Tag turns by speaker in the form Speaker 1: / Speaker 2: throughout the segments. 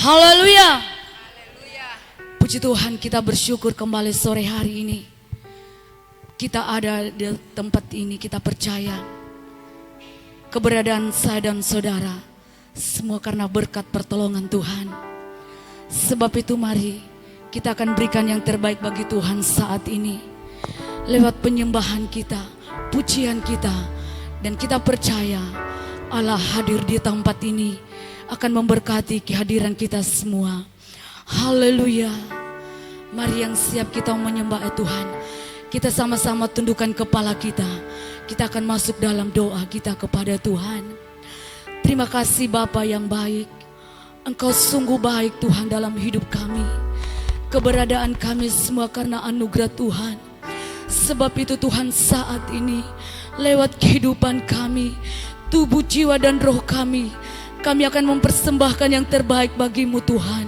Speaker 1: Haleluya. Puji Tuhan, kita bersyukur kembali sore hari ini. Kita ada di tempat ini, kita percaya keberadaan saya dan saudara semua karena berkat pertolongan Tuhan. Sebab itu mari kita akan berikan yang terbaik bagi Tuhan saat ini lewat penyembahan kita, pujian kita, dan kita percaya Allah hadir di tempat ini akan memberkati kehadiran kita semua. Haleluya. Mari yang siap kita menyembah Tuhan, kita sama-sama tundukkan kepala kita. Kita akan masuk dalam doa kita kepada Tuhan. Terima kasih Bapa yang baik, Engkau sungguh baik Tuhan dalam hidup kami. Keberadaan kami semua karena anugerah Tuhan. Sebab itu Tuhan saat ini lewat kehidupan kami, tubuh, jiwa dan roh kami akan mempersembahkan yang terbaik bagimu Tuhan.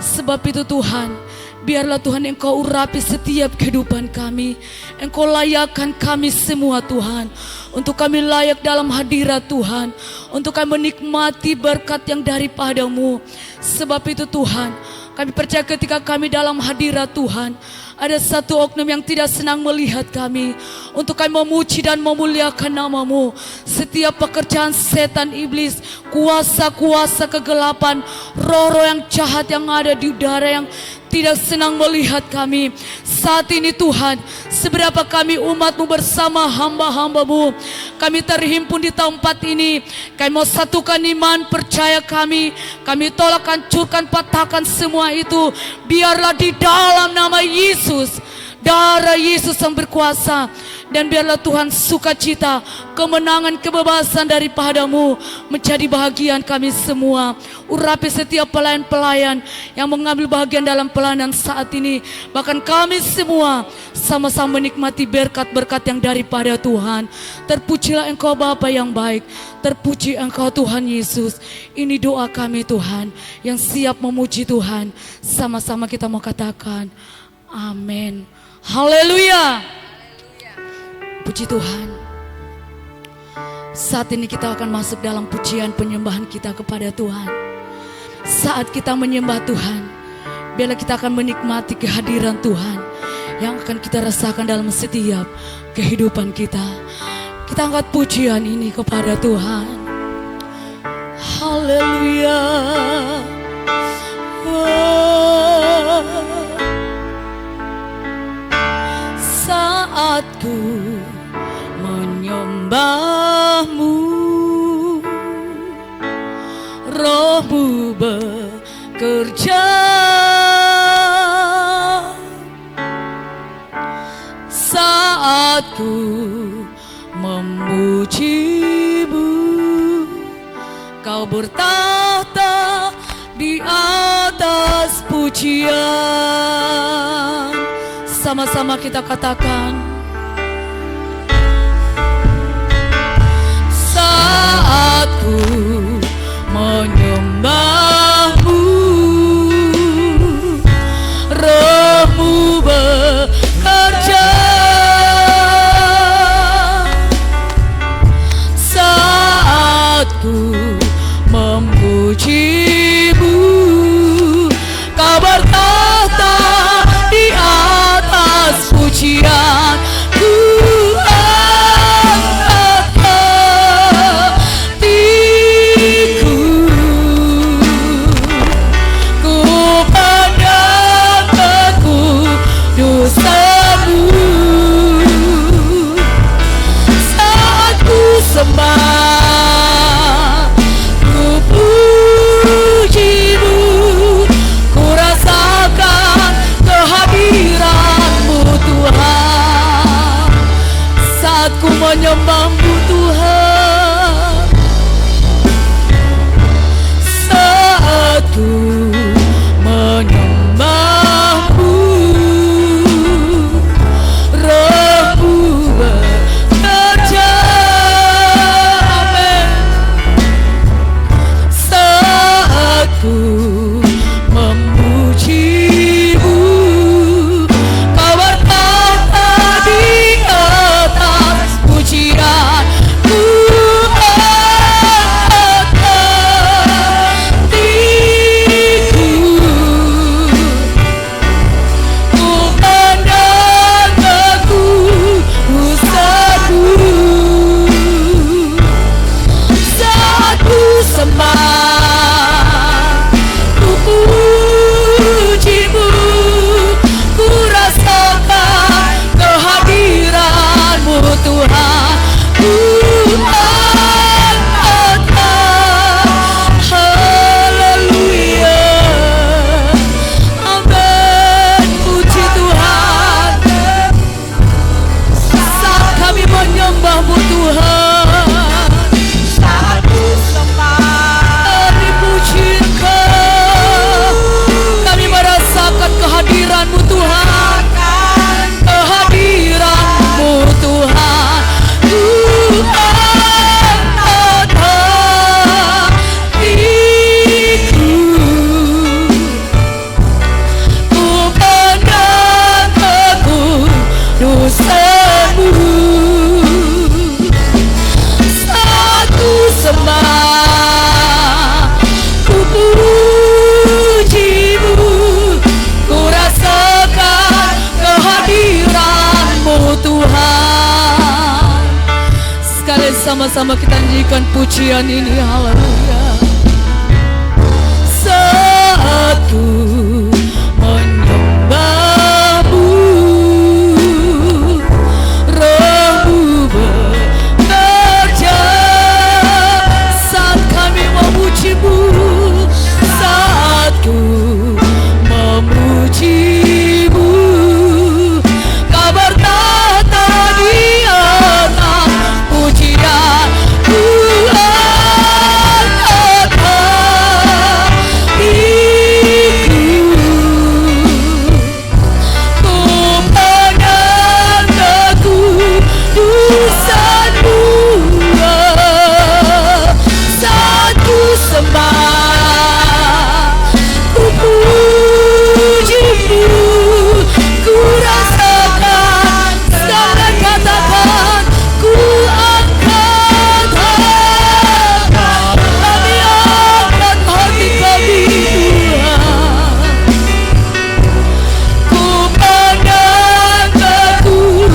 Speaker 1: Sebab itu Tuhan, biarlah Tuhan Engkau urapi setiap kehidupan kami. Engkau layakkan kami semua Tuhan, untuk kami layak dalam hadirat Tuhan, untuk kami menikmati berkat yang daripadamu. Sebab itu Tuhan, kami percaya ketika kami dalam hadirat Tuhan, ada satu oknum yang tidak senang melihat kami, untuk kami memuji dan memuliakan namamu. Setiap pekerjaan setan iblis, kuasa-kuasa kegelapan, roh-roh yang jahat yang ada di udara yang tidak senang melihat kami saat ini Tuhan, seberapa kami umatmu bersama hamba-hambamu, kami terhimpun di tempat ini. Kami mau satukan iman, percaya kami tolak, hancurkan, patahkan semua itu. Biarlah di dalam nama Yesus, darah Yesus yang berkuasa, dan biarlah Tuhan sukacita, kemenangan, kebebasan daripadamu menjadi bahagian kami semua. Urapi setiap pelayan-pelayan yang mengambil bahagian dalam pelayanan saat ini. Bahkan kami semua sama-sama menikmati berkat-berkat yang daripada Tuhan. Terpujilah Engkau Bapa yang baik, terpuji Engkau Tuhan Yesus. Ini doa kami Tuhan, yang siap memuji Tuhan. Sama-sama kita mau katakan amin. Haleluya. Puji Tuhan. Saat ini kita akan masuk dalam pujian penyembahan kita kepada Tuhan. Saat kita menyembah Tuhan, biarlah kita akan menikmati kehadiran Tuhan yang akan kita rasakan dalam setiap kehidupan kita. Kita angkat pujian ini kepada Tuhan. Haleluya. Saat ku menyembahmu, rohmu bekerja. Saat ku memujimu, kau bertahta di atas pujian. Sama-sama kita katakan, saat ku menyembahmu, rohmu bekerja. Saat ku memujimu, kau bertahta di atas pujian. Ku angkat hatiku sama-sama kita nyanyikan pujian ini. Haleluya. Saat ku menyembahmu, rohmu bekerja. Saat kami memujimu, saat ku memujimu, kau bertata di atas pujian. Ku angkat hatiku, ku menyangga kudusan-Mu. Saat ku sembah, ku puji-Mu, ku rasakan, sekarang katakan, ku angkat hati. Kami angkat hati kami Tuhan, ku menyangga kudusan-Mu.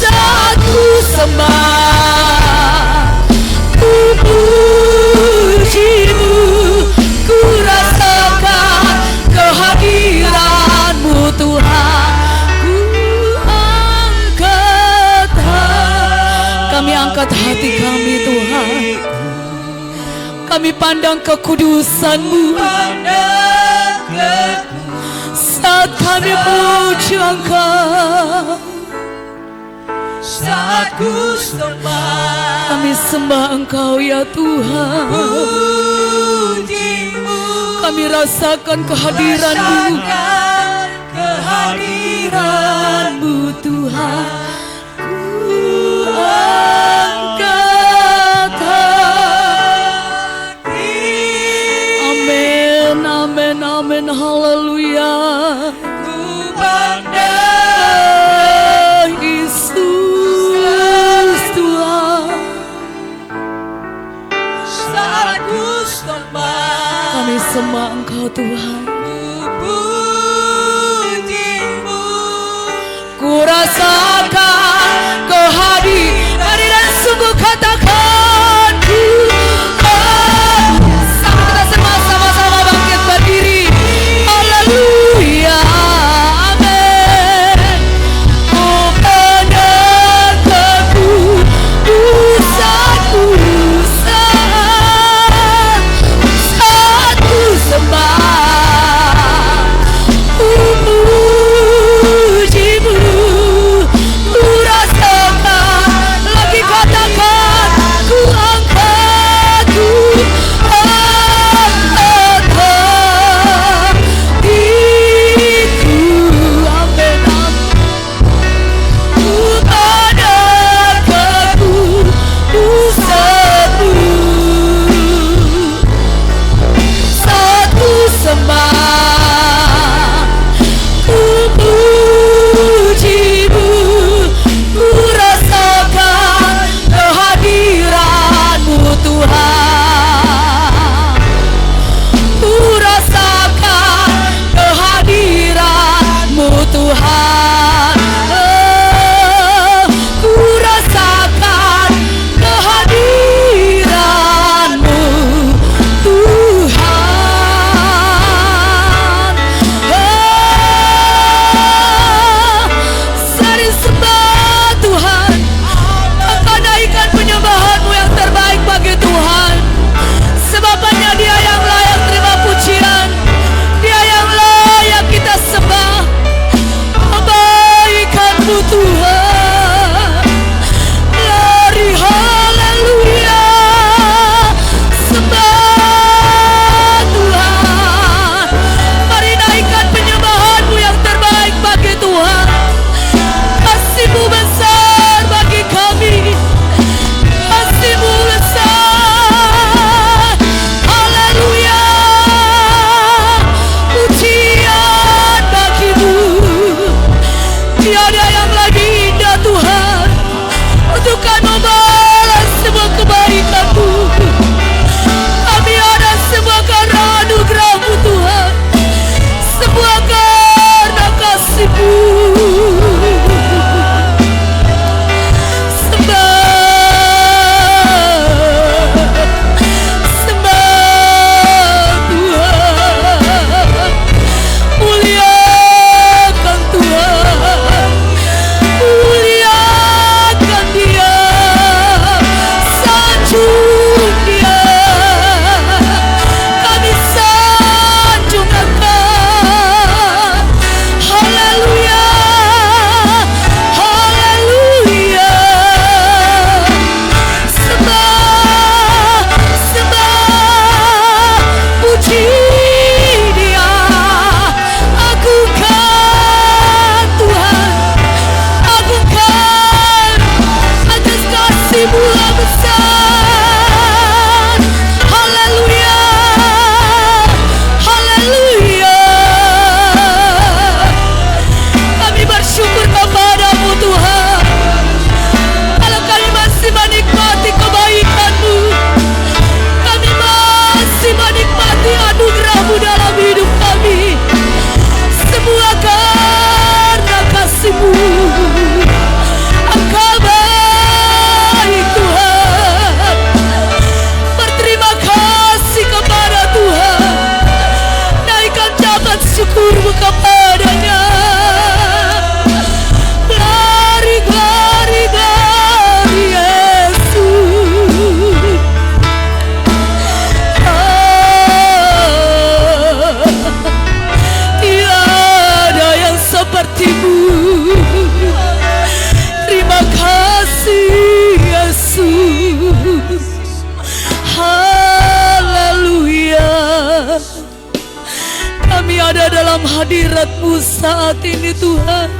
Speaker 1: Saat ku sembah, ku puji-Mu, ku rasakan kehadiran-Mu Tuhan. Ku angkat hati, kami angkat hati kami Tuhan. Kami pandang kekudusan-Mu. Saat kami puji Engkau,
Speaker 2: saat ku sembah,
Speaker 1: kami sembah Engkau ya Tuhan.
Speaker 2: puji-Mu,
Speaker 1: Kami rasakan kehadiran-Mu,
Speaker 2: rasakan kehadiran-Mu
Speaker 1: Tuhan. Ku angkat hati. Amin, amin, amin, haleluya.
Speaker 2: ku pandang
Speaker 1: Yesus Tuhan,
Speaker 2: saat ku sembah,
Speaker 1: kami sembah Engkau Tuhan.
Speaker 2: ku puji-Mu,
Speaker 1: Ku rasakan kehadiran dan sungguh katakan ku sampai kita sama-sama bangkit berdiri. Haleluya, amin. Ku pandang kekudusan-Mu saat ku sembah, ku puji-Mu, ku rasakan, lagi katakan dalam hadirat-Mu saat ini Tuhan.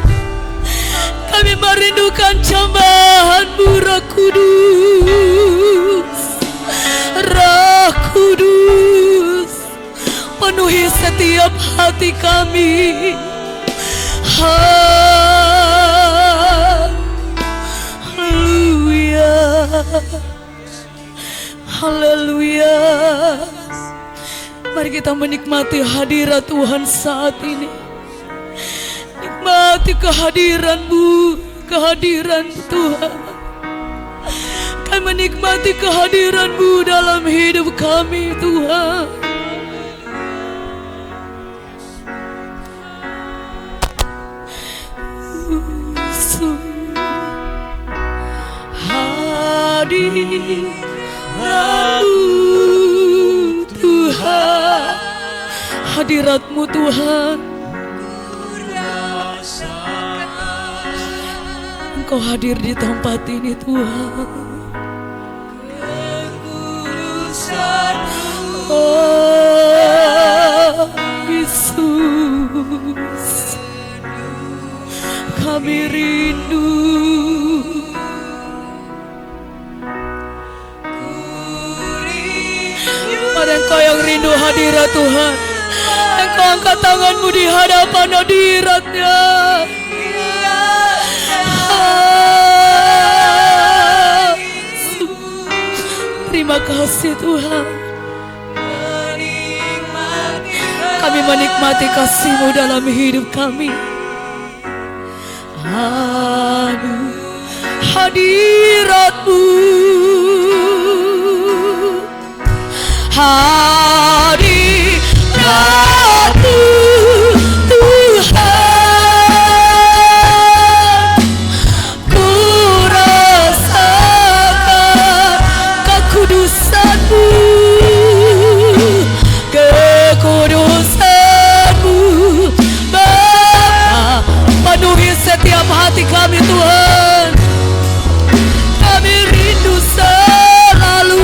Speaker 1: Kami merindukan jambahan-Mu, Roh Kudus. Roh Kudus, penuhi setiap hati kami. Haleluya, haleluya. Mari kita menikmati hadirat Tuhan saat ini. Nikmati kehadiran-Mu, kehadiran Tuhan. Kami menikmati kehadiran-Mu dalam hidup kami Tuhan. Hadirat-Mu Tuhan, hadirat-Mu Tuhan. Engkau hadir di tempat ini Tuhan. Oh Yesus, kami rindu. Ada Engkau yang rindu hadirat Tuhan. Engkau angkat tangan-Mu di hadapan hadirat-Nya. Terima kasih Tuhan. Kami menikmati kasih-Mu dalam hidup kami. Hadirat-Mu, hadirat-Mu Tuhan. Ku rasakan kekudusan-Mu, kekudusan-Mu Bapa. Penuhi setiap hati kami Tuhan. Kami rindu selalu.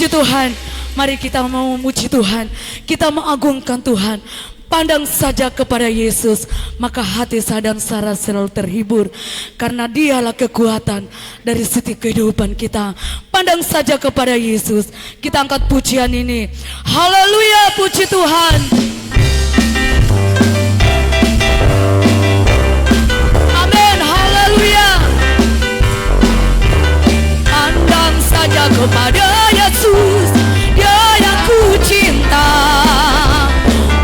Speaker 1: Puji Tuhan. Mari kita mau memuji Tuhan. Kita mengagungkan Tuhan. Pandang saja kepada Yesus, maka hati saya dan Sarah selalu terhibur, karena Dialah kekuatan dari setiap kehidupan kita. Pandang saja kepada Yesus. Kita angkat pujian ini. Haleluya, puji Tuhan. Amin, haleluya. Pandang saja kepada Yesus, Dia yang ku cinta.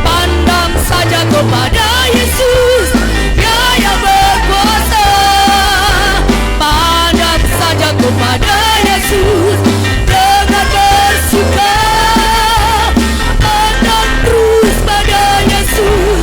Speaker 1: Pandang saja kepada Yesus, Dia yang berkuasa. Pandang saja kepada Yesus dengan bersuka. Pandang terus pada Yesus,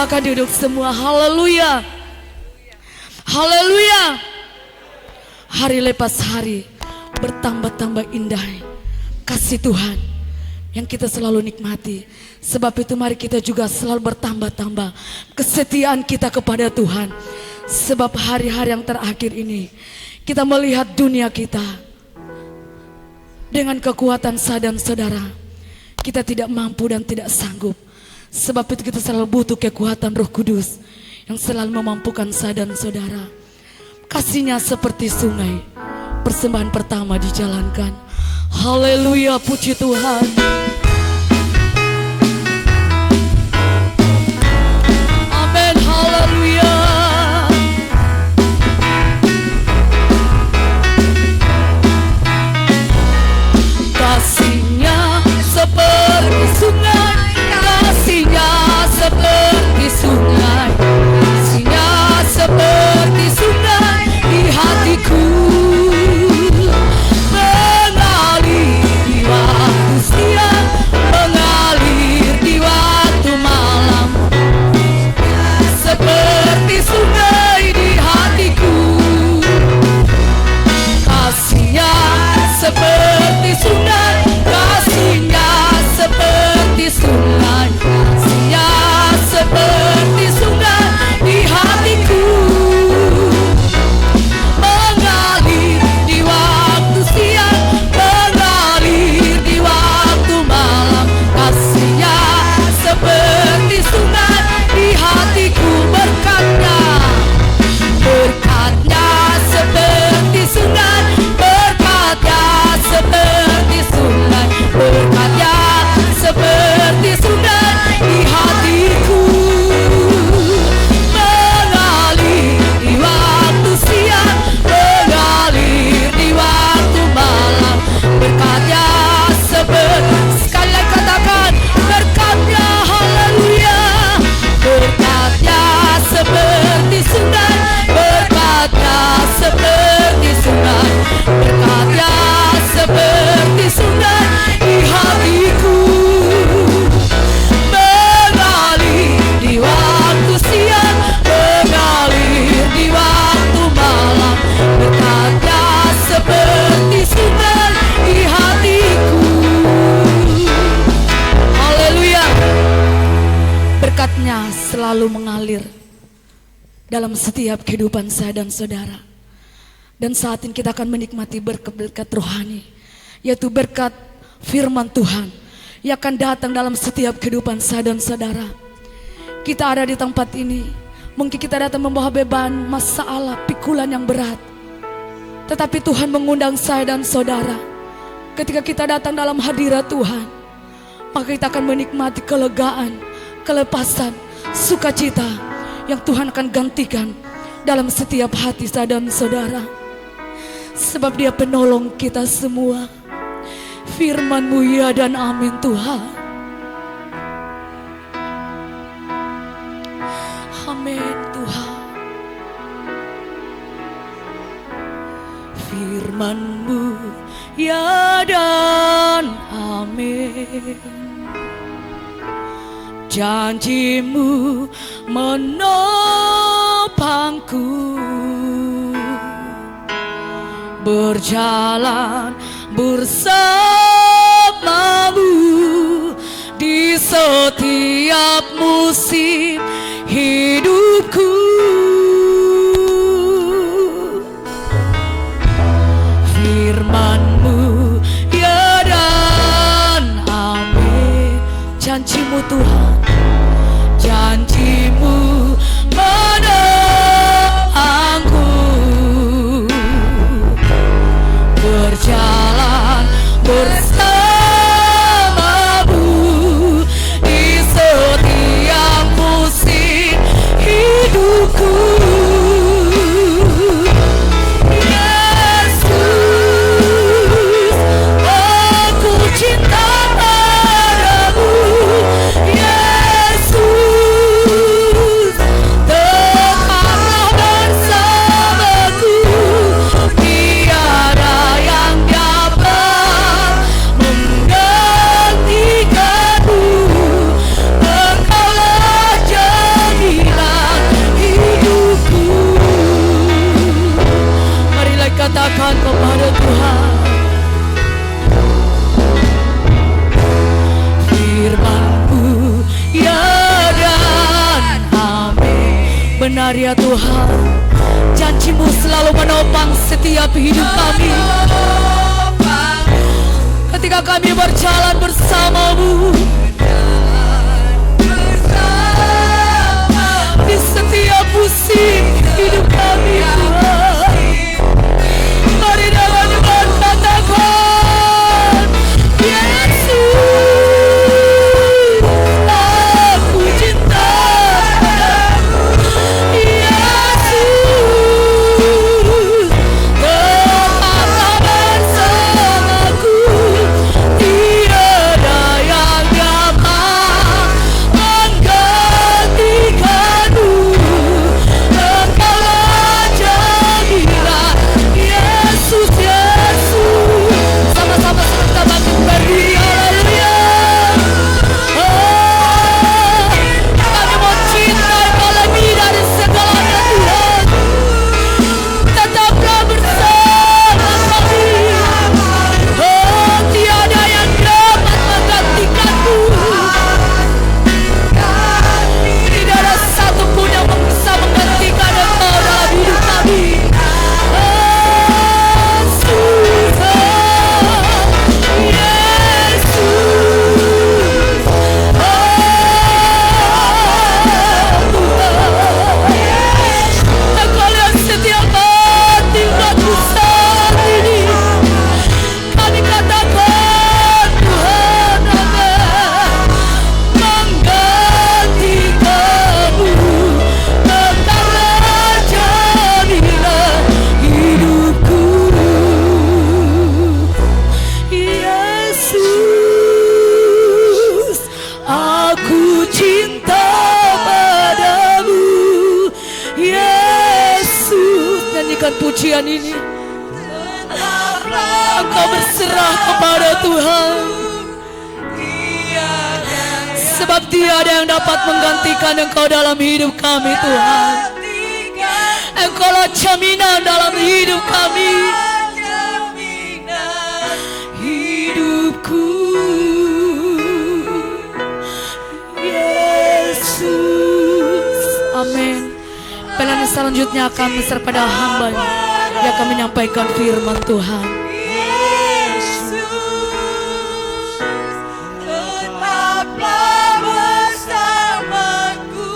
Speaker 1: Silakan duduk semua. Haleluya. Haleluya. Hari lepas hari bertambah-tambah indah kasih Tuhan yang kita selalu nikmati. Sebab itu mari kita juga selalu bertambah-tambah kesetiaan kita kepada Tuhan. Sebab hari-hari yang terakhir ini kita melihat dunia kita dengan kekuatan saya dan saudara, kita tidak mampu dan tidak sanggup. Sebab itu kita selalu butuh kekuatan Roh Kudus yang selalu memampukan saya dan saudara. Kasih-Nya seperti sungai. Persembahan pertama dijalankan. Haleluya, puji Tuhan. Amin, haleluya. Kasih-Nya seperti sungai, kasih-Nya seperti sungai, kasih-Nya seperti sungai di hatiku, mengalir di waktu siang, mengalir di waktu malam, seperti sungai di hatiku. Kasih-Nya seperti sungai, kasih-Nya seperti sungai, kasih-Nya seperti sungai di hatiku, mengalir di waktu siang, mengalir di waktu malam. Kasih-Nya seperti sungai di hatiku, berkat-Nya, berkat-Nya seperti sungai, berkat-Nya seperti sungai, berkat-Nya seperti sungai di hatiku, mengalir di waktu siang, mengalir di waktu malam. Berkat-Nya seperti, sekali lagi katakan, berkat-Nya, haleluya. Berkat-Nya seperti sungai, berkat-Nya seperti sungai, berkat-Nya seperti sungai di hatiku, mengalir di waktu siang, mengalir di waktu malam. Berkat-Nya seperti sungai di hatiku. Haleluya. Berkat-Nya selalu mengalir dalam setiap kehidupan saya dan saudara. Dan saat ini kita akan menikmati berkat-berkat rohani, yaitu berkat firman Tuhan yang akan datang dalam setiap kehidupan saya dan saudara. Kita ada di tempat ini, mungkin kita datang membawa beban, masalah, pikulan yang berat. Tetapi Tuhan mengundang saya dan saudara. Ketika kita datang dalam hadirat Tuhan, maka kita akan menikmati kelegaan, kelepasan, sukacita yang Tuhan akan gantikan dalam setiap hati saya dan saudara. Sebab Dia penolong kita semua. Firman-Mu ya dan amin Tuhan. Amin Tuhan. Firman-Mu ya dan amin. Janji-Mu menopangku, berjalan bersama-Mu di setiap musim hidupku. Firman-Mu ya dan amin. Janji-Mu Tuhan, janji-Mu menopangku, berjalan bersama-Mu di setiap musim hidupku. Yesus, aku cinta padamu. hari ya Tuhan, janji-Mu selalu menopang setiap hidup kami. Ketika kami berjalan bersama-Mu, di setiap musim hidup kami Tuhan, mari dalam iman katakan, Yesus, aku cinta padamu. Yesus, tetaplah bersamaku, tiada yang dapat menggantikanmu. Engkaulah jaminan, Yesus, Yesus. Sama-sama kita bangkit berdiri, haleluya. Oh, kami mau cinta Engkau lebih dari segalanya Tuhan. Tetaplah bersama kami. Oh, tiada yang dapat menggantikanmu. Tidak ada satupun yang bisa menggantikan Engkau dalam hidup kami. Yesus, Engkau lihat setiap hati umat-Mu saat ini. Kami katakan Tuhan, menggantikanmu, tetaplah jaminan hidupku. Yesus, aku cinta padamu. Yesus, nyanyikan pujian ini. Engkau berserah kepada Tuhan, sebab tiada yang dapat menggantikan Engkau dalam hidup kami Tuhan. Engkaulah jaminan dalam hidup kami, hidupku. Yesus, amin. Pelayanan selanjutnya akan besar pada hamba-Nya yang akan menyampaikan firman Tuhan.
Speaker 2: Tetaplah bersamaku,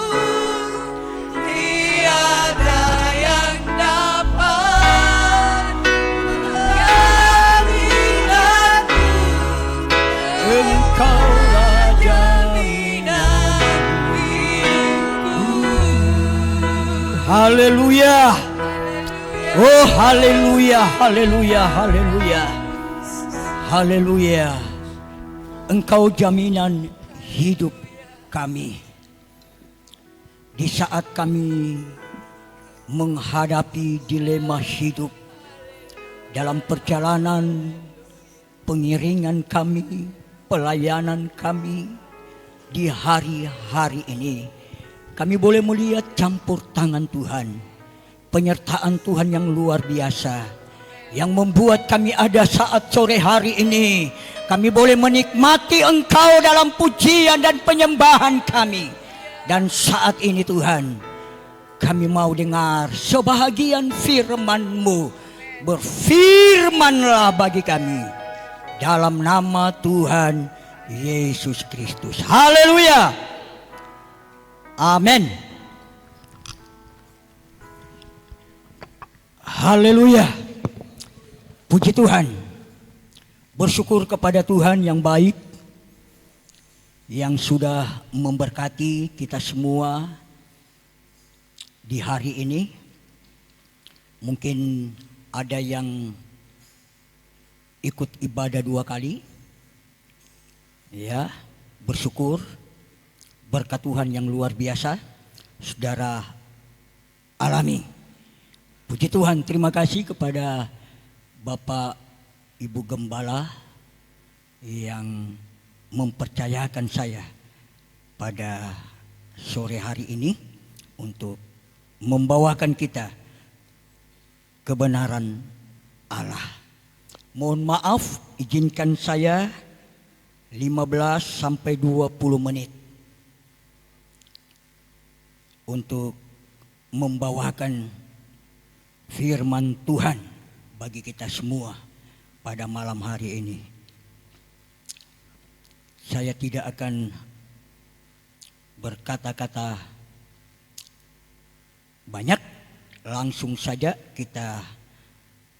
Speaker 2: tiada yang dapat menggantikanmu.
Speaker 3: Engkaulah
Speaker 2: Jaminan hidupku.
Speaker 3: Haleluya. Oh haleluya, haleluya, haleluya. Haleluya. Engkau jaminan hidup kami. Di saat kami menghadapi dilema hidup, dalam perjalanan pengiringan kami, pelayanan kami di hari-hari ini, kami boleh melihat campur tangan Tuhan, penyertaan Tuhan yang luar biasa, yang membuat kami ada saat sore hari ini. Kami boleh menikmati Engkau dalam pujian dan penyembahan kami. Dan saat ini Tuhan, kami mau dengar sebahagian firman-Mu. Berfirmanlah bagi kami dalam nama Tuhan Yesus Kristus. Haleluya. Amin. Haleluya. Puji Tuhan. Bersyukur kepada Tuhan yang baik, yang sudah memberkati kita semua di hari ini. Mungkin ada yang ikut ibadah 2 kali. Ya, bersyukur berkat Tuhan yang luar biasa saudara alami. Puji Tuhan, terima kasih kepada Bapak Ibu Gembala yang mempercayakan saya pada sore hari ini untuk membawakan kita kebenaran Allah. Mohon maaf, izinkan saya 15 sampai 20 menit untuk membawakan firman Tuhan bagi kita semua pada malam hari ini. Saya tidak akan berkata-kata banyak, langsung saja kita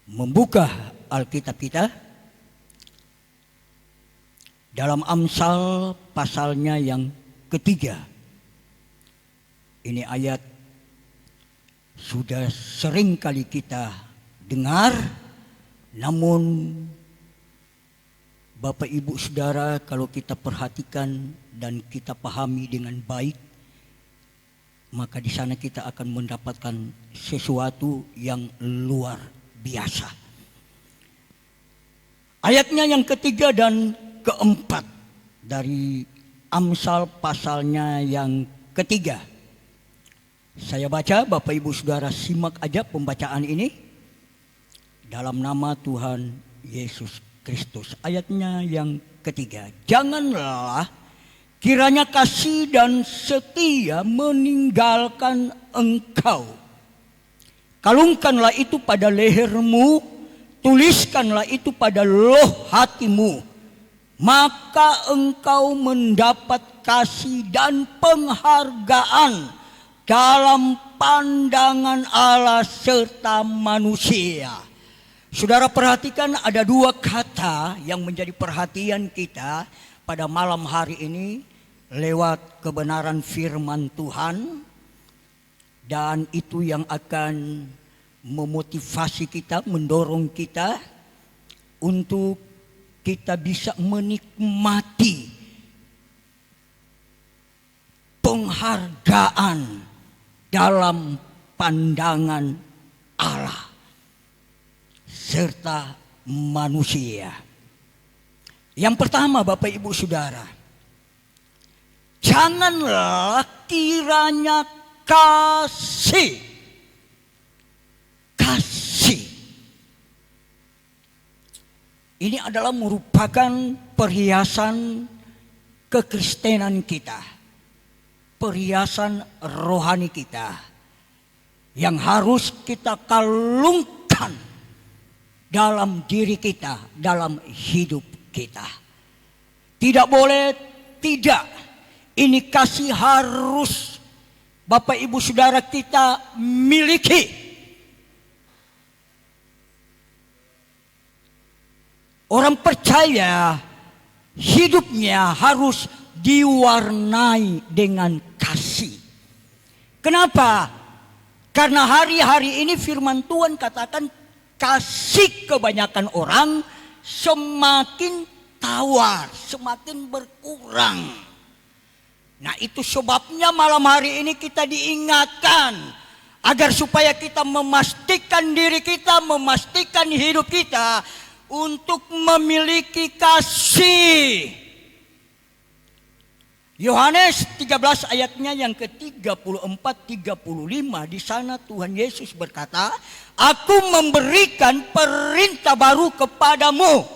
Speaker 3: membuka Alkitab kita dalam Amsal pasalnya yang ketiga. Ini ayat sudah sering kali kita dengar, namun Bapak Ibu Saudara, kalau kita perhatikan dan kita pahami dengan baik, maka di sana kita akan mendapatkan sesuatu yang luar biasa. Ayatnya yang ketiga dan keempat dari Amsal pasalnya yang ketiga. Saya baca, Bapak Ibu Saudara simak aja pembacaan ini dalam nama Tuhan Yesus Kristus. Ayatnya yang ketiga. Janganlah kiranya kasih dan setia meninggalkan engkau. Kalungkanlah itu pada lehermu, tuliskanlah itu pada loh hatimu. Maka engkau mendapat kasih dan penghargaan dalam pandangan Allah serta manusia. Saudara perhatikan, ada dua kata yang menjadi perhatian kita pada malam hari ini lewat kebenaran firman Tuhan, dan itu yang akan memotivasi kita, mendorong kita untuk kita bisa menikmati penghargaan dalam pandangan Allah serta manusia. Yang pertama, Bapak Ibu Saudara, janganlah kiranya kasih. Ini adalah merupakan perhiasan kekristenan kita, perhiasan rohani kita yang harus kita kalungkan dalam diri kita, dalam hidup kita. Tidak boleh tidak. Ini kasih harus Bapak Ibu Saudara kita miliki. Orang percaya hidupnya harus diwarnai dengan kasih. Kenapa? Karena hari-hari ini firman Tuhan katakan kasih kebanyakan orang semakin tawar, semakin berkurang. Nah, itu sebabnya malam hari ini kita diingatkan agar supaya kita memastikan diri kita, memastikan hidup kita untuk memiliki kasih. Yohanes 13 ayatnya yang ke-34-35, di sana Tuhan Yesus berkata, "Aku memberikan perintah baru kepadamu,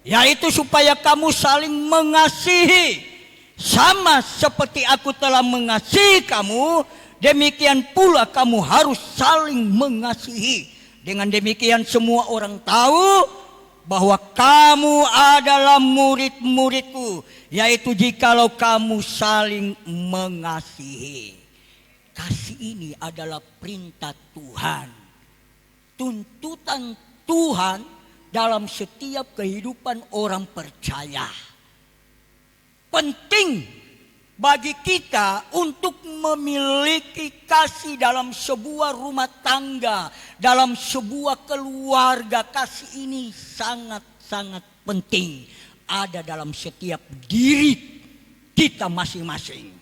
Speaker 3: yaitu supaya kamu saling mengasihi. Sama seperti aku telah mengasihi kamu, demikian pula kamu harus saling mengasihi. Dengan demikian semua orang tahu bahwa kamu adalah murid-muridku, yaitu jikalau kamu saling mengasihi." Kasih ini adalah perintah Tuhan, tuntutan Tuhan dalam setiap kehidupan orang percaya. Penting bagi kita untuk memiliki kasih dalam sebuah rumah tangga, dalam sebuah keluarga. Kasih ini sangat-sangat penting ada dalam setiap diri kita masing-masing.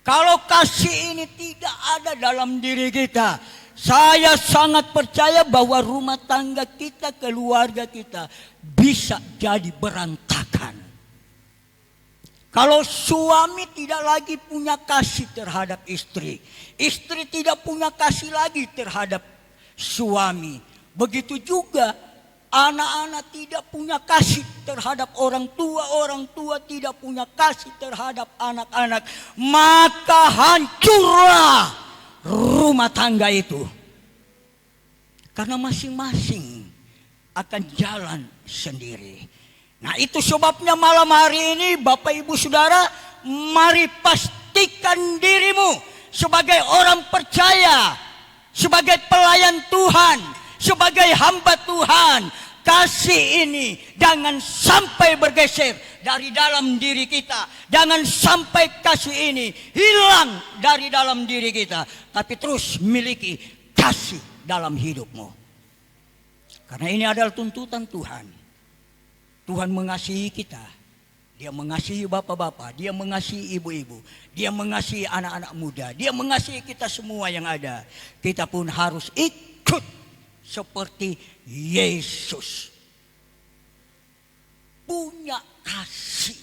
Speaker 3: Kalau kasih ini tidak ada dalam diri kita, saya sangat percaya bahwa rumah tangga kita, keluarga kita bisa jadi berantakan. Kalau suami tidak lagi punya kasih terhadap istri, istri tidak punya kasih lagi terhadap suami, begitu juga anak-anak tidak punya kasih terhadap orang tua tidak punya kasih terhadap anak-anak, maka hancurlah rumah tangga itu. Karena masing-masing akan jalan sendiri. Nah, itu sebabnya malam hari ini Bapak Ibu Saudara, mari pastikan dirimu sebagai orang percaya, sebagai pelayan Tuhan, sebagai hamba Tuhan. Kasih ini jangan sampai bergeser dari dalam diri kita. Jangan sampai kasih ini hilang dari dalam diri kita. Tapi terus miliki kasih dalam hidupmu. Karena ini adalah tuntutan Tuhan. Tuhan mengasihi kita. Dia mengasihi bapak-bapak. Dia mengasihi ibu-ibu. Dia mengasihi anak-anak muda. Dia mengasihi kita semua yang ada. Kita pun harus ikut seperti Yesus. Punya kasih.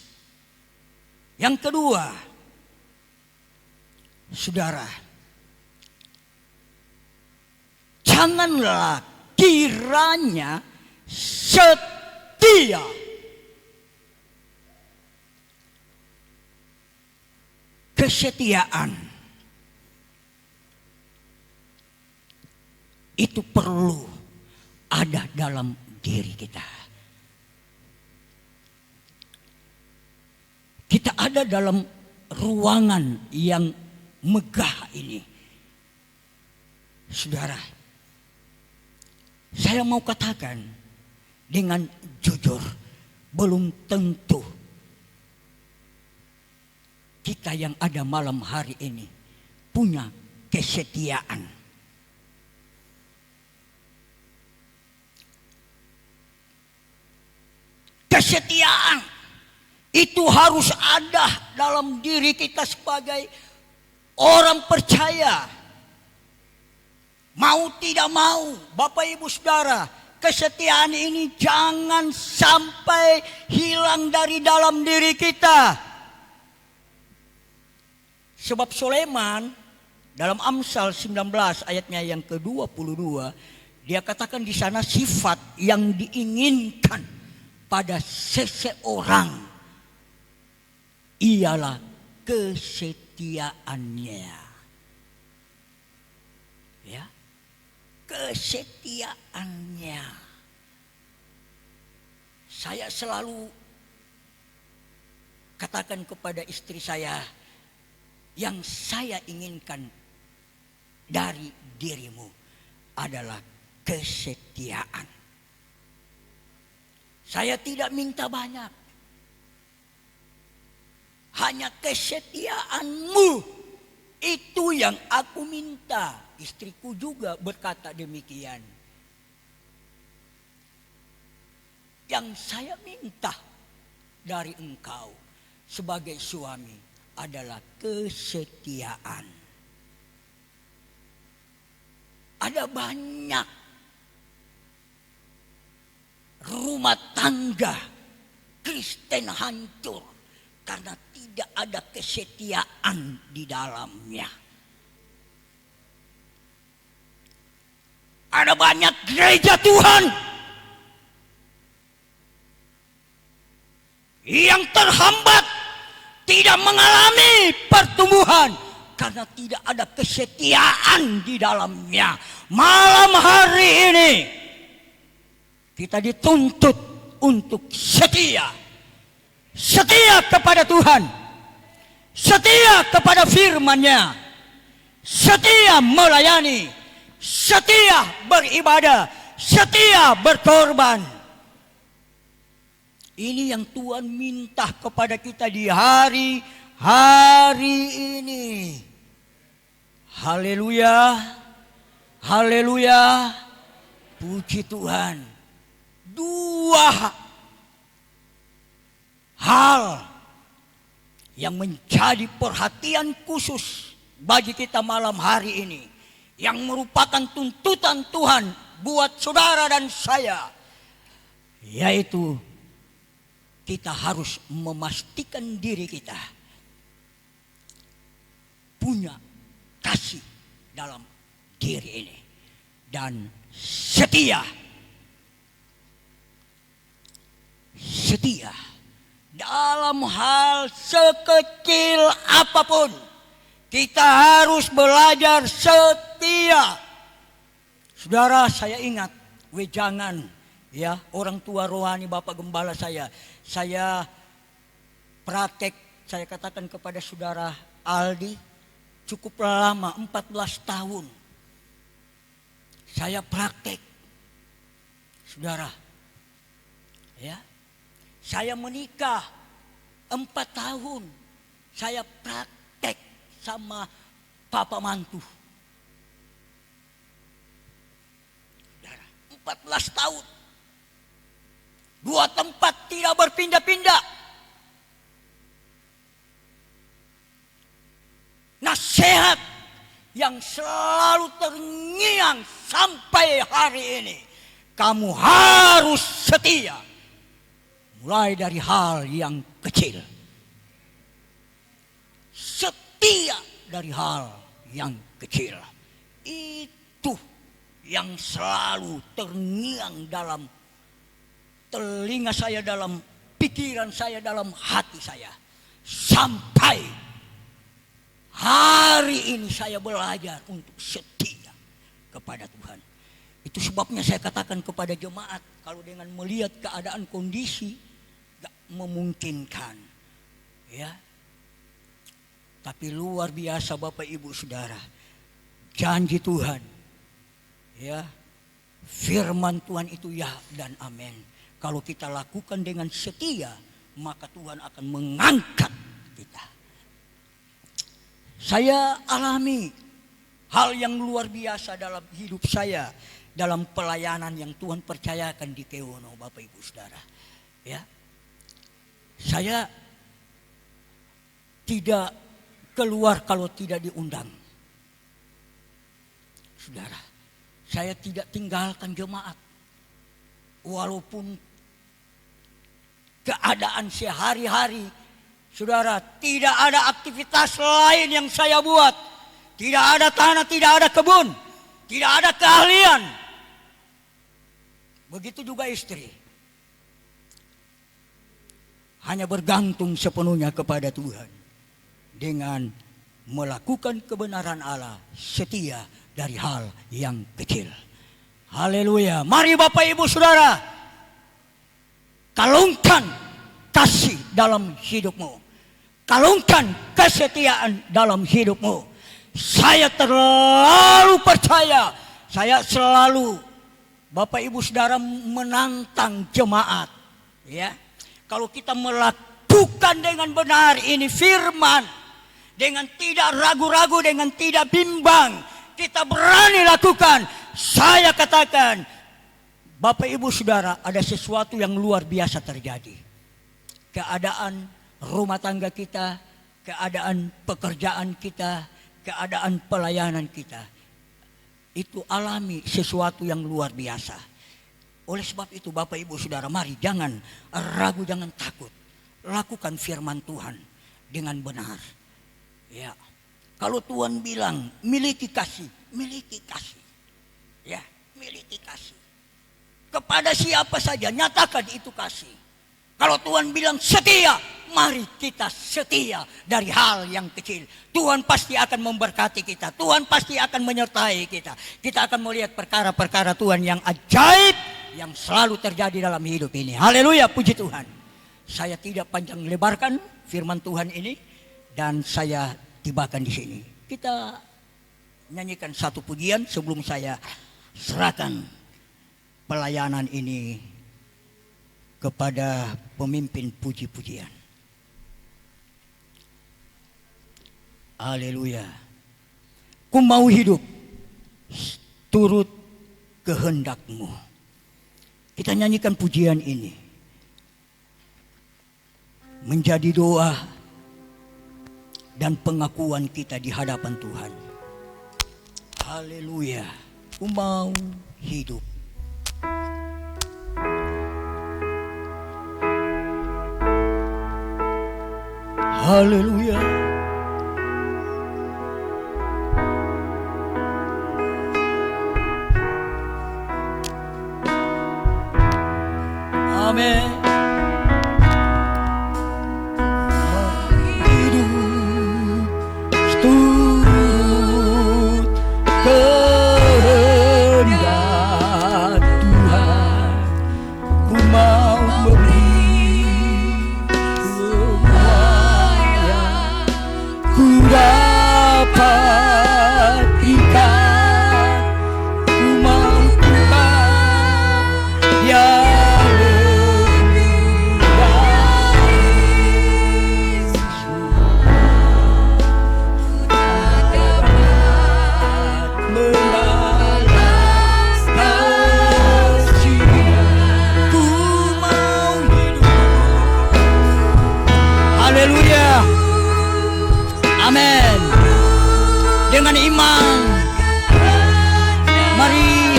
Speaker 3: Yang kedua, saudara, janganlah kiranya setia. Kesetiaan itu perlu ada dalam diri kita. Kita ada dalam ruangan yang megah ini. Saudara, saya mau katakan dengan jujur, belum tentu kita yang ada malam hari ini punya kesetiaan. Kesetiaan itu harus ada dalam diri kita sebagai orang percaya. Mau tidak mau, Bapak Ibu Saudara, kesetiaan ini jangan sampai hilang dari dalam diri kita. Sebab Sulaiman dalam Amsal 19 ayatnya yang ke-22, dia katakan di sana sifat yang diinginkan pada seseorang ialah kesetiaannya. Ya. Kesetiaannya. Saya selalu katakan kepada istri saya, yang saya inginkan dari dirimu adalah kesetiaan. Saya tidak minta banyak. Hanya kesetiaanmu itu yang aku minta. Istriku juga berkata demikian. Yang saya minta dari engkau sebagai suami adalah kesetiaan. Ada banyak rumah tangga Kristen hancur karena tidak ada kesetiaan di dalamnya. Ada banyak gereja Tuhan yang terhambat, tidak mengalami pertumbuhan karena tidak ada kesetiaan di dalamnya. Malam hari ini kita dituntut untuk setia. Setia kepada Tuhan. Setia kepada firman-Nya. Setia melayani. Setia beribadah. Setia berkorban. Ini yang Tuhan minta kepada kita di hari ini. Haleluya. Haleluya. Puji Tuhan. Dua hal yang menjadi perhatian khusus bagi kita malam hari ini, yang merupakan tuntutan Tuhan buat saudara dan saya, yaitu kita harus memastikan diri kita punya kasih dalam diri ini dan setia. Setia dalam hal sekecil apapun Kita harus belajar setia. Saudara, saya ingat wejangan ya, orang tua rohani Bapak Gembala saya praktek, saya katakan kepada saudara Aldi, cukup lama 14 tahun saya praktek. Saudara, ya, saya menikah 4 tahun, saya praktek sama papa mantu. Saudara, 14 tahun. 2 tempat tidak berpindah-pindah. Nasihat yang selalu terngiang sampai hari ini. Kamu harus setia. Mulai dari hal yang kecil. Setia dari hal yang kecil. Itu yang selalu terngiang dalam telinga saya, dalam pikiran saya, dalam hati saya. Sampai hari ini saya belajar untuk setia kepada Tuhan. Itu sebabnya saya katakan kepada jemaat, kalau dengan melihat keadaan kondisi gak memungkinkan, ya. Tapi luar biasa Bapak Ibu Saudara, janji Tuhan, ya, firman Tuhan itu ya dan amin. Kalau kita lakukan dengan setia, maka Tuhan akan mengangkat kita. Saya alami hal yang luar biasa dalam hidup saya, dalam pelayanan yang Tuhan percayakan di Kewono, Bapak Ibu Saudara. Ya, saya tidak keluar kalau tidak diundang. Saudara, saya tidak tinggalkan jemaat. Walaupun keadaan sehari-hari, saudara, tidak ada aktivitas lain yang saya buat. Tidak ada tanah, tidak ada kebun, tidak ada keahlian. Begitu juga istri. Hanya bergantung sepenuhnya kepada Tuhan. Dengan melakukan kebenaran Allah, setia dari hal yang kecil. Haleluya. Mari Bapak Ibu Saudara, kalungkan kasih dalam hidupmu. Kalungkan kesetiaan dalam hidupmu. Saya terlalu percaya, saya selalu, Bapak Ibu Saudara, menantang jemaat, ya. Kalau kita melakukan dengan benar ini firman, dengan tidak ragu-ragu, dengan tidak bimbang, kita berani lakukan. Saya katakan, Bapak Ibu Saudara, ada sesuatu yang luar biasa terjadi. Keadaan rumah tangga kita, keadaan pekerjaan kita, keadaan pelayanan kita, itu alami sesuatu yang luar biasa. Oleh sebab itu Bapak Ibu Saudara, mari jangan ragu, jangan takut. Lakukan firman Tuhan dengan benar. Ya. Kalau Tuhan bilang miliki kasih, miliki kasih. Ya, miliki kasih. Kepada siapa saja nyatakan itu kasih. Kalau Tuhan bilang setia, mari kita setia dari hal yang kecil. Tuhan pasti akan memberkati kita. Tuhan pasti akan menyertai kita. Kita akan melihat perkara-perkara Tuhan yang ajaib yang selalu terjadi dalam hidup ini. Haleluya, puji Tuhan. Saya tidak panjang lebarkan firman Tuhan ini dan saya tibakan di sini. Kita nyanyikan satu pujian sebelum saya serahkan pelayanan ini kepada pemimpin puji-pujian. Haleluya. Ku mau hidup turut kehendak-Mu. Kita nyanyikan pujian ini menjadi doa dan pengakuan kita di hadapan Tuhan. Haleluya. Ku mau hidup. Haleluya. Amin. Hidup Haleluya. Amin. Dengan iman, mari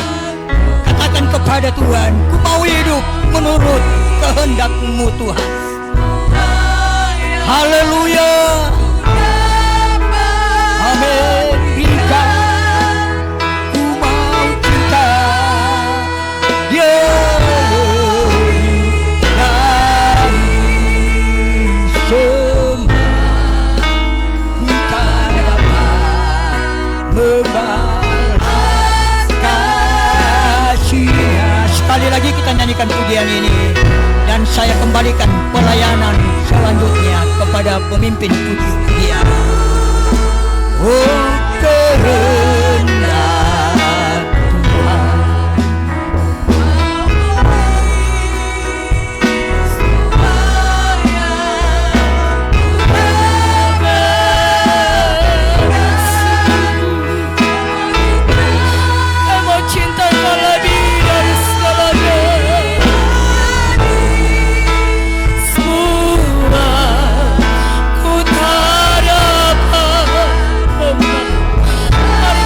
Speaker 3: katakan kepada Tuhan, ku mau hidup menurut kehendak-Mu Tuhan. Haleluya. Amin. Bila ku mau cinta Yesus dan semua, ku tak dapat membalas kasih-Nya. Sekali lagi kita nyanyikan pujian ini, dan saya kembalikan pelayanan selanjutnya kepada pemimpin puji-pujian. Oh, kehendak Tuhan.
Speaker 1: Saya mau cinta Kau lebih dari segalanya. Semua ku tak dapat membalas.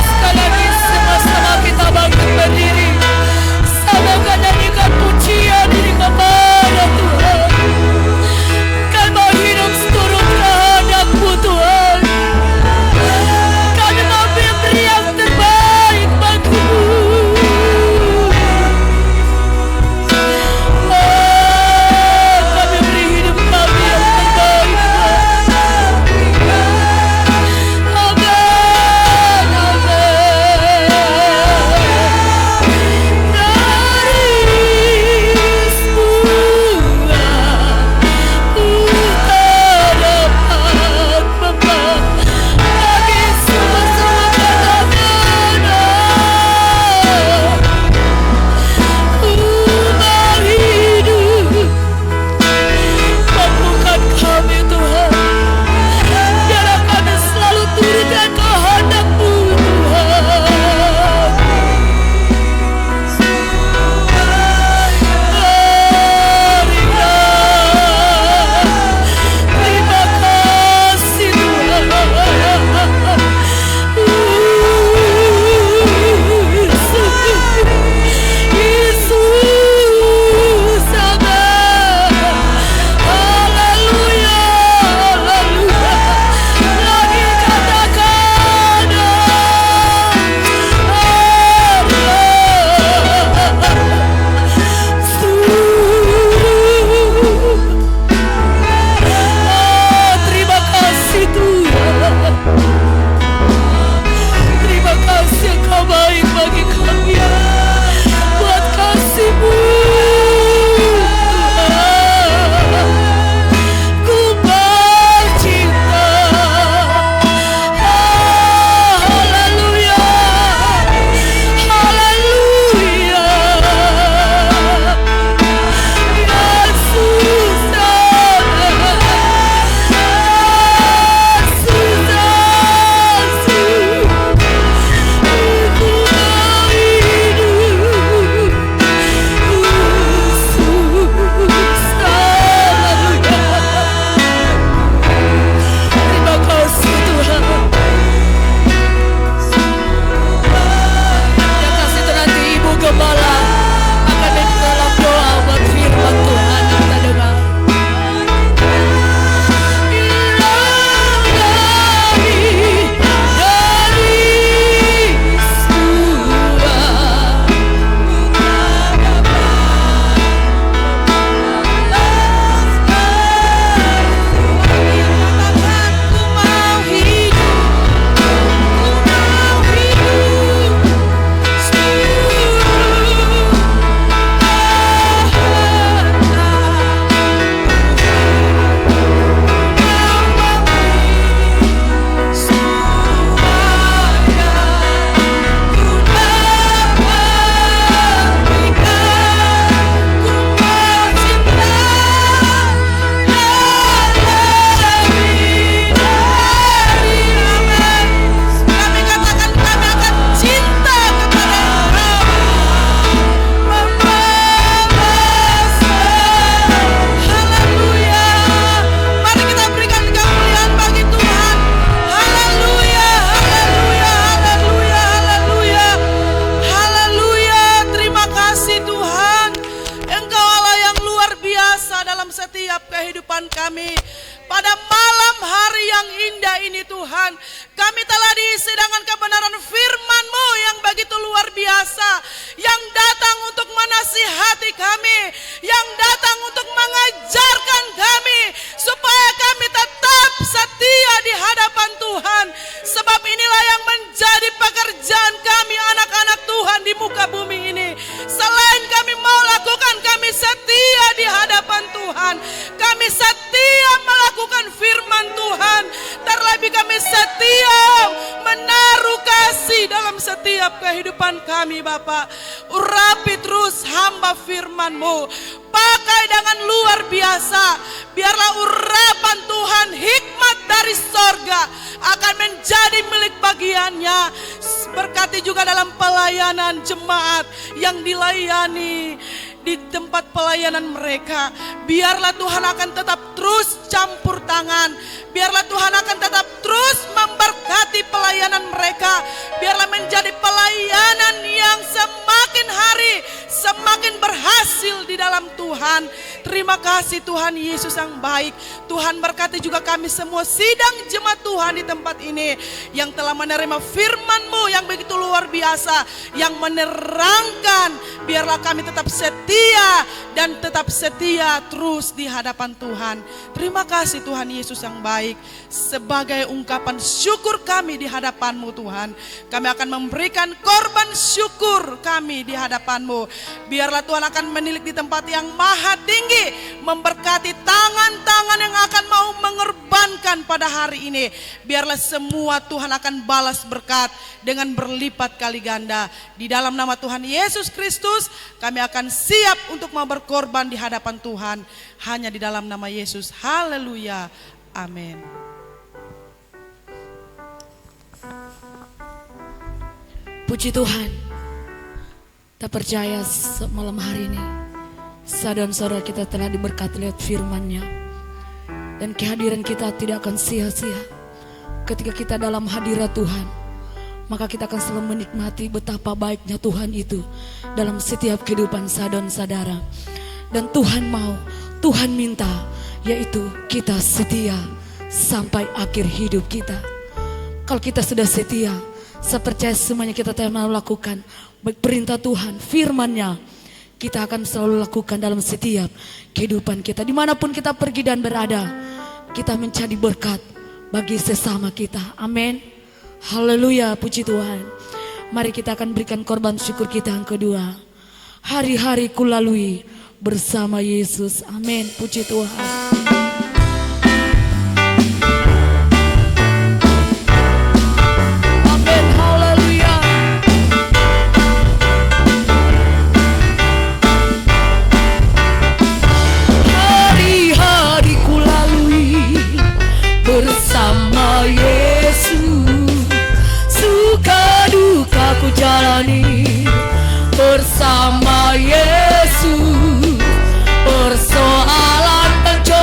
Speaker 4: kami. Pada malam hari yang indah ini Tuhan, kami telah diisi dengan kebenaran firman-Mu yang begitu luar biasa, yang datang untuk menasihati kami, yang datang untuk mengajarkan kami, supaya kami tetap setia di hadapan Tuhan. Sebab inilah yang menjadi pekerjaan kami anak-anak Tuhan di muka bumi ini. Selain kami mau lakukan, kami setia di hadapan Tuhan. Kami setia melakukan firman Tuhan. Terlebih kami setia menaruh kasih dalam setiap kehidupan kami Bapa. Urapi terus hamba firman-Mu. Pakai dengan luar biasa. Biarlah urapan Tuhan, hikmat dari sorga akan menjadi milik bagiannya. Berkati juga dalam pelayanan jemaat yang dilayani di tempat pelayanan mereka. Biarlah Tuhan akan tetap terus campur tangan. Biarlah Tuhan akan tetap terus memberkati pelayanan mereka. Biarlah menjadi pelayanan yang semakin hari semakin berhasil di dalam Tuhan. Terima kasih Tuhan Yesus yang baik. Tuhan berkati juga kami semua sidang jemaat Tuhan di tempat ini, yang telah menerima firman-Mu yang begitu luar biasa, yang menerangkan. Biarlah kami tetap setia dan tetap setia terus di hadapan Tuhan. Terima kasih Tuhan Yesus yang baik. Sebagai ungkapan syukur kami di hadapan-Mu Tuhan, kami akan memberikan korban syukur kami di hadapan-Mu. Biarlah Tuhan akan menilik di tempat yang maha tinggi, memberkati tangan-tangan yang akan mau mengorbankan pada hari ini. Biarlah semua Tuhan akan balas berkat dengan berlipat kali ganda. Di dalam nama Tuhan Yesus Kristus, kami akan siap untuk mau berkorban di hadapan Tuhan. Hanya di dalam nama Yesus. Haleluya. Amin.
Speaker 1: Puji Tuhan. Tak percaya malam hari ini saudara-saudara kita telah diberkati lewat firman-Nya, dan kehadiran kita tidak akan sia-sia. Ketika kita dalam hadirat Tuhan, maka kita akan selalu menikmati betapa baiknya Tuhan itu dalam setiap kehidupan saudara-saudara. Dan Tuhan mau, Tuhan minta, yaitu kita setia sampai akhir hidup kita. Kalau kita sudah setia, saya percaya semuanya kita telah melakukan baik perintah Tuhan, firman-Nya, kita akan selalu lakukan dalam setiap kehidupan kita. Dimanapun kita pergi dan berada, kita menjadi berkat bagi sesama kita. Amin. Haleluya, puji Tuhan. Mari kita akan berikan korban syukur kita yang kedua. Hari-hari ku lalui bersama Yesus. Amin, puji Tuhan.
Speaker 5: Bersama Yesus, suka duka ku jalani bersama Yesus, persoalan pencobaan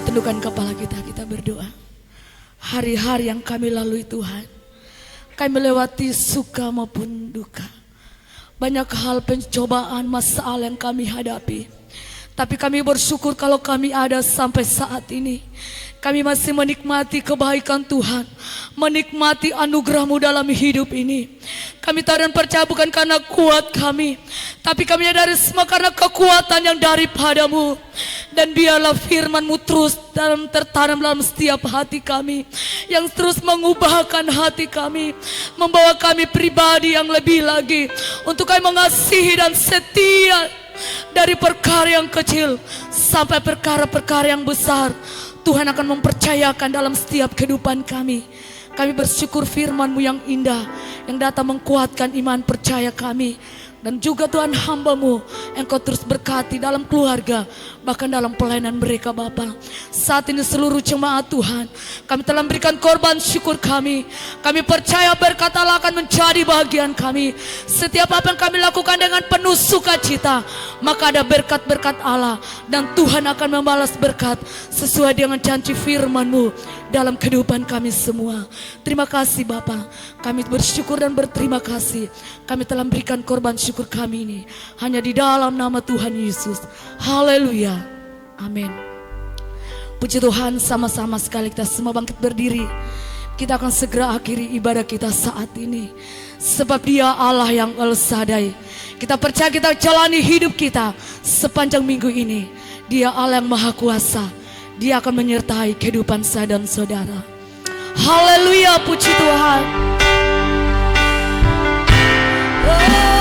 Speaker 1: bisa tundukkan kepala kita berdoa. Hari-hari yang kami lalui Tuhan, kami melewati suka maupun duka. Banyak hal pencobaan, masalah yang kami hadapi. Tapi kami bersyukur kalau kami ada sampai saat ini. Kami masih menikmati kebaikan Tuhan, menikmati anugerah-Mu dalam hidup ini. Kami tahu dan percaya bukan karena kuat kami, tapi kami menyadari semua karena kekuatan yang daripada-Mu. Dan biarlah firman-Mu terus tertanam dalam setiap hati kami, yang terus mengubahkan hati kami, membawa kami pribadi yang lebih lagi untuk kami mengasihi dan setia. Dari perkara yang kecil sampai perkara-perkara yang besar, Tuhan akan mempercayakan dalam setiap kehidupan kami. Kami bersyukur firman-Mu yang indah, yang datang menguatkan iman percaya kami. Dan juga Tuhan, hamba-Mu Engkau terus berkati dalam keluarga, bahkan dalam pelayanan mereka Bapa. Saat ini seluruh jemaat Tuhan, kami telah memberikan korban syukur kami. Kami percaya berkat Allah akan menjadi bagian kami. Setiap apa yang kami lakukan dengan penuh sukacita, maka ada berkat-berkat Allah. Dan Tuhan akan membalas berkat sesuai dengan janji firman-Mu dalam kehidupan kami semua. Terima kasih Bapa. Kami bersyukur dan berterima kasih. Kami telah memberikan korban syukur kami ini hanya di dalam nama Tuhan Yesus. Haleluya. Amin. Puji Tuhan, sama-sama sekali kita semua bangkit berdiri. Kita akan segera akhiri ibadah kita saat ini. Sebab Dia Allah yang El Shaddai. Kita percaya kita jalani hidup kita sepanjang minggu ini. Dia Allah yang Maha Kuasa. Dia akan menyertai kehidupan saya dan saudara. Haleluya, puji Tuhan.
Speaker 5: Oh,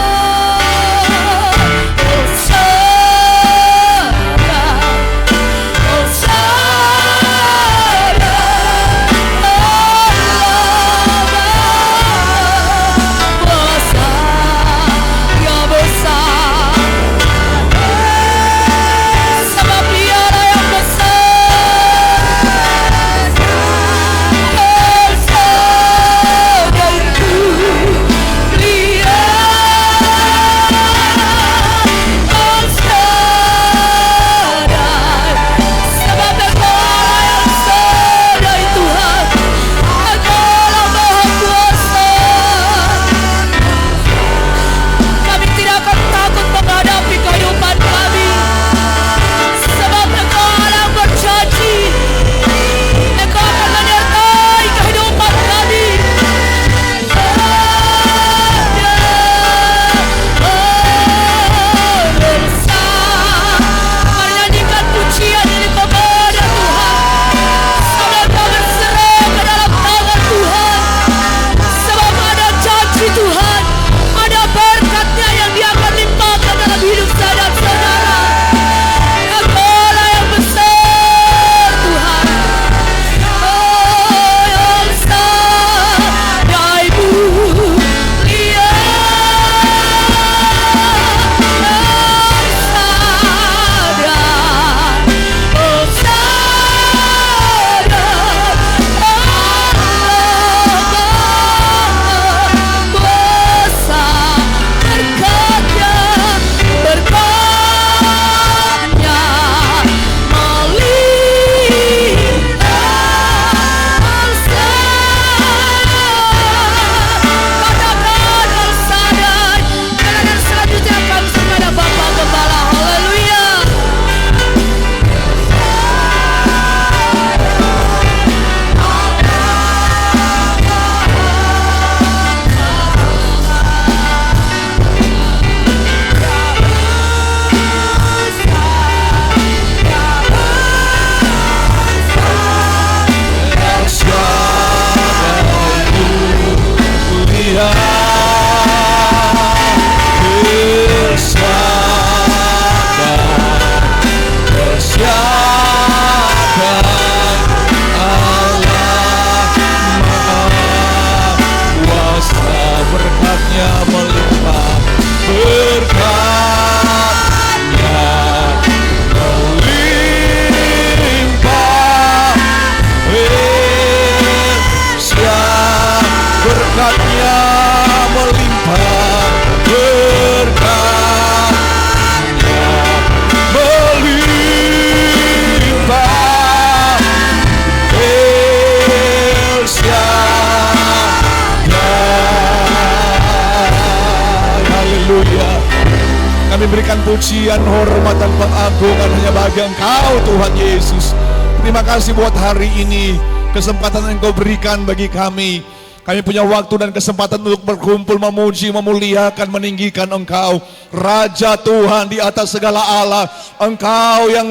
Speaker 6: Haleluya. Kami berikan pujian, hormat, dan pengagungan hanya bagi Engkau Tuhan Yesus. Terima kasih buat hari ini, kesempatan yang Engkau berikan bagi kami. Kami punya waktu dan kesempatan untuk berkumpul, memuji, memuliakan, meninggikan Engkau, Raja Tuhan di atas segala Allah. Engkau yang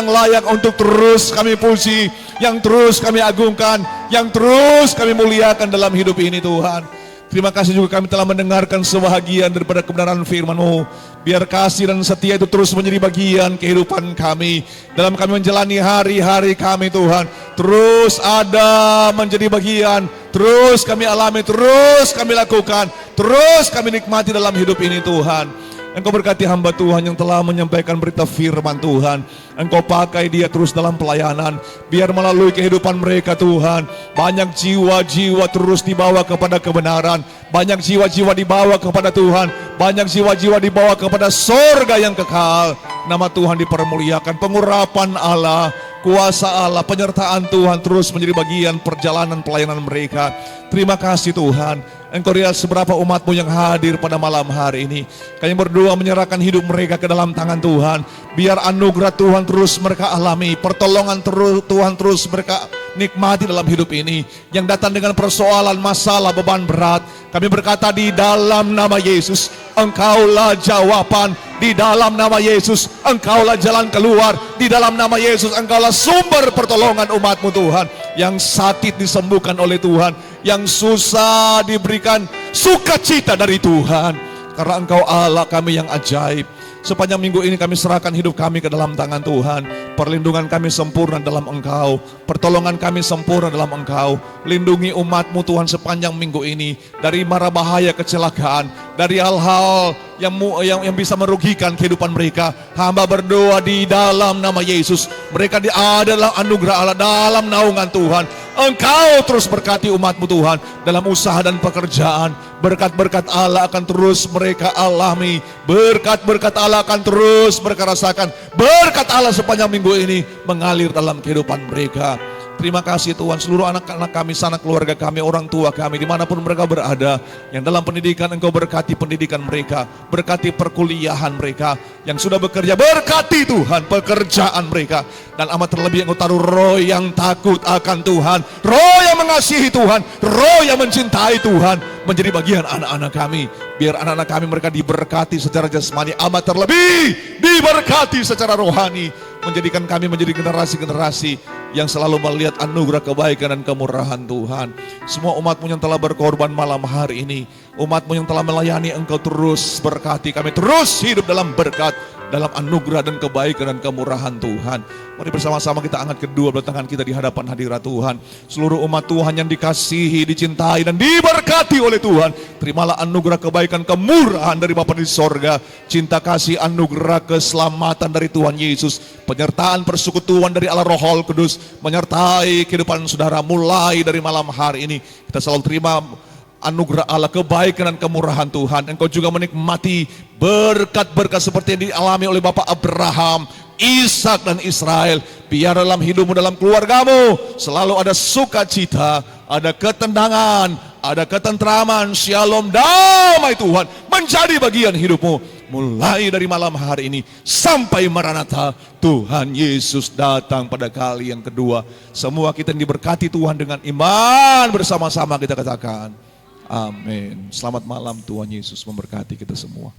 Speaker 6: layak untuk terus kami puji, yang terus kami agungkan, yang terus kami muliakan dalam hidup ini Tuhan. Terima kasih juga kami telah mendengarkan sebahagian daripada kebenaran firman-Mu. Biar kasih dan setia itu terus menjadi bagian kehidupan kami, dalam kami menjalani hari-hari kami Tuhan. Terus ada menjadi bagian, terus kami alami, terus kami lakukan, terus kami nikmati dalam hidup ini Tuhan. Engkau berkati hamba Tuhan yang telah menyampaikan berita firman Tuhan. Engkau pakai dia terus dalam pelayanan. Biar melalui kehidupan mereka Tuhan, banyak jiwa-jiwa terus dibawa kepada kebenaran. Banyak jiwa-jiwa dibawa kepada Tuhan. Banyak jiwa-jiwa dibawa kepada sorga yang kekal. Nama Tuhan dipermuliakan. Pengurapan Allah, kuasa Allah, penyertaan Tuhan terus menjadi bagian perjalanan pelayanan mereka. Terima kasih Tuhan. Engkau lihat seberapa umat-Mu yang hadir pada malam hari ini. Kami berdoa menyerahkan hidup mereka ke dalam tangan Tuhan. Biar anugerah Tuhan terus mereka alami, pertolongan Tuhan terus mereka nikmati dalam hidup ini. Yang datang dengan persoalan, masalah, beban berat, kami berkata di dalam nama Yesus, Engkaulah jawaban. Di dalam nama Yesus, Engkaulah jalan keluar. Di dalam nama Yesus, Engkaulah sumber pertolongan umat-Mu Tuhan. Yang sakit disembuhkan oleh Tuhan, yang susah diberikan sukacita dari Tuhan. Karena Engkau Allah kami yang ajaib. Sepanjang minggu ini kami serahkan hidup kami ke dalam tangan Tuhan. Perlindungan kami sempurna dalam Engkau, pertolongan kami sempurna dalam Engkau. Lindungi umat-Mu Tuhan sepanjang minggu ini dari mara bahaya kecelakaan, dari hal-hal yang bisa merugikan kehidupan mereka. Hamba berdoa di dalam nama Yesus, mereka adalah anugerah Allah dalam naungan Tuhan. Engkau terus berkati umat-Mu Tuhan dalam usaha dan pekerjaan. Berkat-berkat Allah akan terus mereka alami. Berkat-berkat Allah akan terus mereka rasakan. Berkat Allah sepanjang minggu ini mengalir dalam kehidupan mereka. Terima kasih Tuhan, seluruh anak-anak kami, sanak keluarga kami, orang tua kami, dimanapun mereka berada, yang dalam pendidikan Engkau berkati pendidikan mereka, berkati perkuliahan mereka, yang sudah bekerja, berkati Tuhan pekerjaan mereka, dan amat terlebih Engkau taruh roh yang takut akan Tuhan, roh yang mengasihi Tuhan, roh yang mencintai Tuhan, menjadi bagian anak-anak kami. Biar anak-anak kami mereka diberkati secara jasmani, amat terlebih diberkati secara rohani, menjadikan kami menjadi generasi-generasi yang selalu melihat anugerah kebaikan dan kemurahan Tuhan. Semua umat-Mu yang telah berkorban malam hari ini, umat-Mu yang telah melayani Engkau terus berkati kami, terus hidup dalam berkat, dalam anugerah dan kebaikan dan kemurahan Tuhan. Mari bersama-sama kita angkat kedua belah tangan kita di hadapan hadirat Tuhan. Seluruh umat Tuhan yang dikasihi, dicintai dan diberkati oleh Tuhan, terimalah anugerah kebaikan, kemurahan dari Bapa di sorga, cinta kasih, anugerah keselamatan dari Tuhan Yesus, penyertaan persekutuan dari Allah Roh Kudus menyertai kehidupan saudara mulai dari malam hari ini. Kita selalu terima anugerah Allah, kebaikan dan kemurahan Tuhan. Engkau juga menikmati berkat-berkat seperti yang dialami oleh Bapak Abraham, Ishak dan Israel. Biar dalam hidupmu, dalam keluargamu selalu ada sukacita, ada ketenangan, ada ketentraman, shalom, damai Tuhan menjadi bagian hidupmu. Mulai dari malam hari ini sampai Maranatha, Tuhan Yesus datang pada kali yang kedua. Semua kita yang diberkati Tuhan dengan iman, bersama-sama kita katakan amin. Selamat malam, Tuhan Yesus memberkati kita semua.